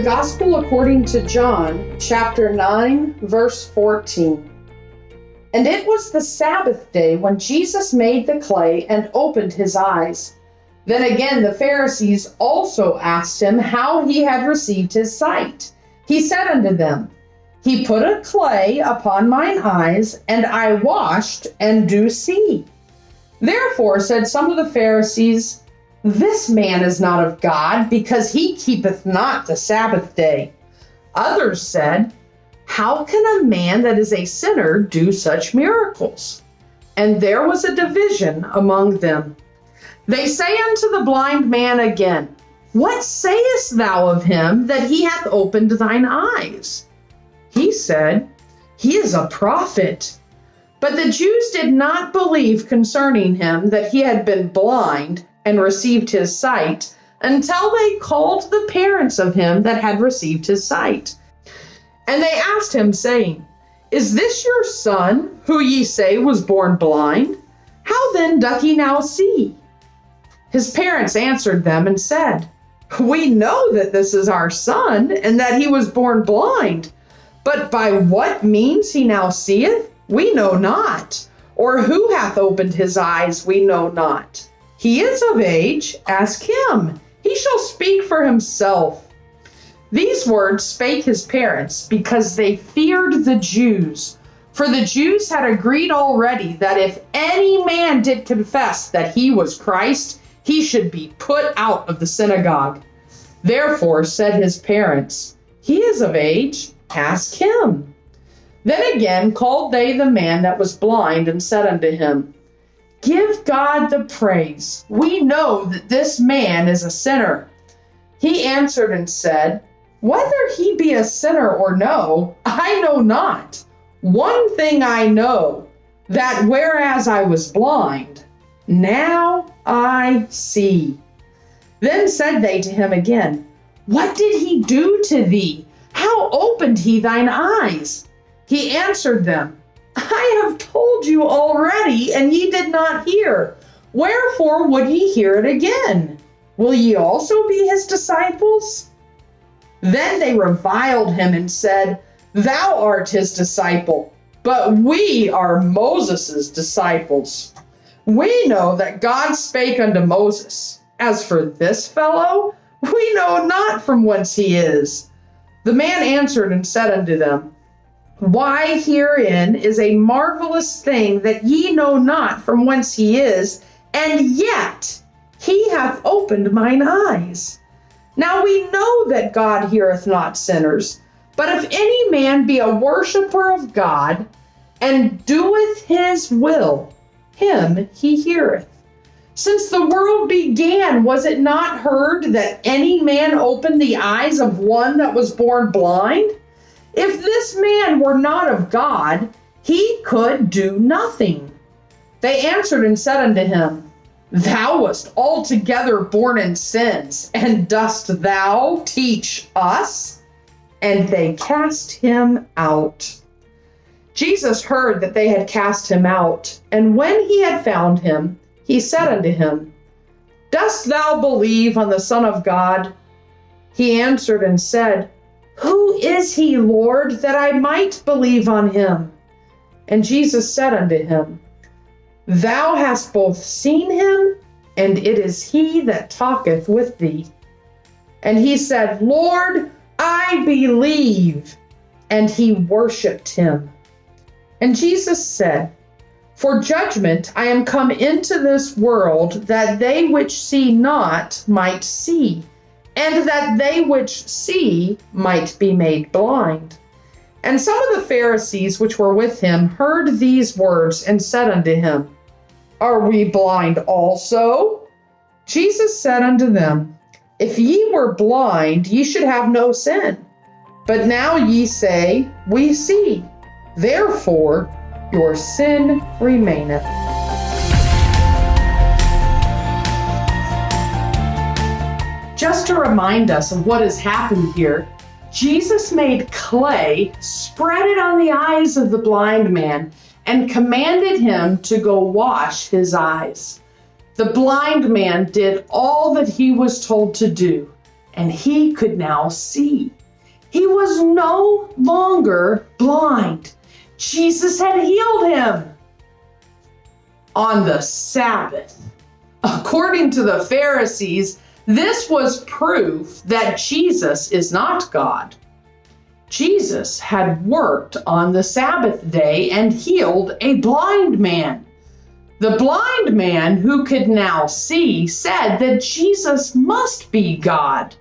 Gospel according to John, chapter 9, verse 14. And it was the Sabbath day when Jesus made the clay and opened his eyes. Then again the Pharisees also asked him how he had received his sight. He said unto them, He put a clay upon mine eyes, and I washed, and do see. Therefore said some of the Pharisees, This man is not of God, because he keepeth not the Sabbath day. Others said, How can a man that is a sinner do such miracles? And there was a division among them. They say unto the blind man again, What sayest thou of him that he hath opened thine eyes? He said, He is a prophet. But the Jews did not believe concerning him that he had been blind and received his sight, until they called the parents of him that had received his sight. And they asked him, saying, Is this your son, who ye say was born blind? How then doth he now see? His parents answered them and said, We know that this is our son, and that he was born blind. But by what means he now seeth, we know not, or who hath opened his eyes, we know not. He is of age, ask him. He shall speak for himself. These words spake his parents, because they feared the Jews. For the Jews had agreed already that if any man did confess that he was Christ, he should be put out of the synagogue. Therefore said his parents, He is of age, ask him. Then again called they the man that was blind, and said unto him, Give God the praise. We know that this man is a sinner. He answered and said, Whether he be a sinner or no, I know not. One thing I know, that whereas I was blind, now I see. Then said they to him again, What did he do to thee? How opened he thine eyes? He answered them, I have told you already, and ye did not hear. Wherefore would ye hear it again? Will ye also be his disciples? Then they reviled him and said, Thou art his disciple, but we are Moses' disciples. We know that God spake unto Moses. As for this fellow, we know not from whence he is. The man answered and said unto them, Why herein is a marvelous thing that ye know not from whence he is, and yet he hath opened mine eyes. Now we know that God heareth not sinners, but if any man be a worshipper of God, and doeth his will, him he heareth. Since the world began, was it not heard that any man opened the eyes of one that was born blind? If this man were not of God, he could do nothing. They answered and said unto him, Thou wast altogether born in sins, and dost thou teach us? And they cast him out. Jesus heard that they had cast him out, and when he had found him, he said unto him, Dost thou believe on the Son of God? He answered and said, Who is he, Lord, that I might believe on him? And Jesus said unto him, Thou hast both seen him, and it is he that talketh with thee. And he said, Lord, I believe. And he worshipped him. And Jesus said, For judgment I am come into this world, that they which see not might see, and that they which see might be made blind. And some of the Pharisees which were with him heard these words, and said unto him, Are we blind also? Jesus said unto them, If ye were blind, ye should have no sin. But now ye say, We see. Therefore your sin remaineth. Just to remind us of what has happened here, Jesus made clay, spread it on the eyes of the blind man, and commanded him to go wash his eyes. The blind man did all that he was told to do, and he could now see. He was no longer blind. Jesus had healed him on the Sabbath. According to the Pharisees, this was proof that Jesus is not God. Jesus had worked on the Sabbath day and healed a blind man. The blind man, who could now see, said that Jesus must be God.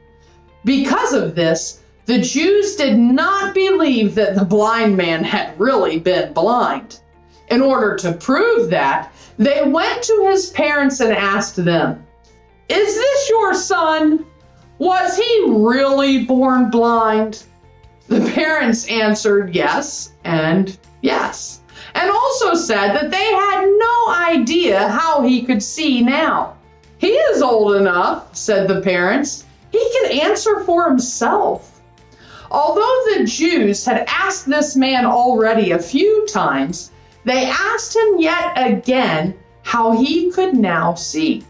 Because of this, the Jews did not believe that the blind man had really been blind. In order to prove that, they went to his parents and asked them, "Is this your son? Was he really born blind?" The parents answered yes and yes, and also said that they had no idea how he could see now. "He is old enough," said the parents. "He can answer for himself." Although the Jews had asked this man already a few times, they asked him yet again how he could now see.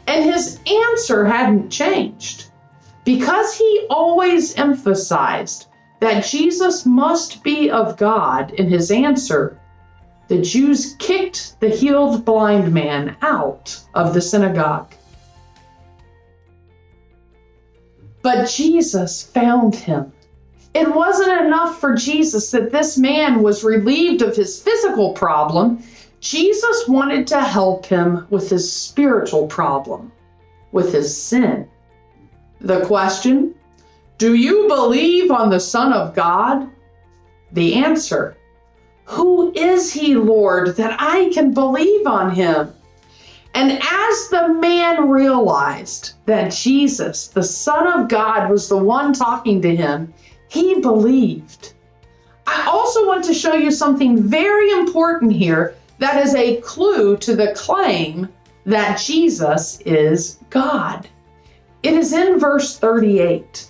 And his answer hadn't changed. Because he always emphasized that Jesus must be of God in his answer, the Jews kicked the healed blind man out of the synagogue. But Jesus found him. It wasn't enough for Jesus that this man was relieved of his physical problem. Jesus wanted to help him with his spiritual problem, with his sin. The question, do you believe on the Son of God? The answer, who is he, Lord, that I can believe on him? And as the man realized that Jesus, the Son of God, was the one talking to him, he believed. I also want to show you something very important here that is a clue to the claim that Jesus is God. It is in verse 38.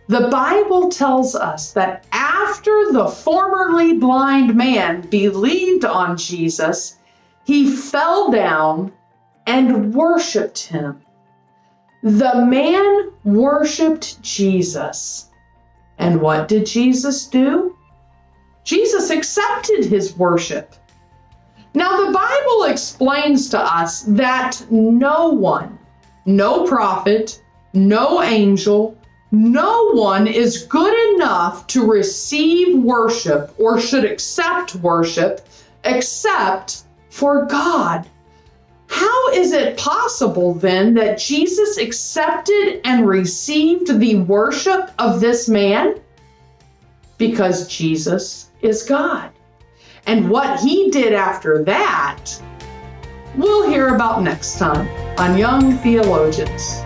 The Bible tells us that after the formerly blind man believed on Jesus, he fell down and worshiped him. The man worshiped Jesus. And what did Jesus do? Jesus accepted his worship. Now, the Bible explains to us that no one, no prophet, no angel, no one is good enough to receive worship or should accept worship except for God. How is it possible then that Jesus accepted and received the worship of this man? Because Jesus is God. And what he did after that, we'll hear about next time on Young Theologians.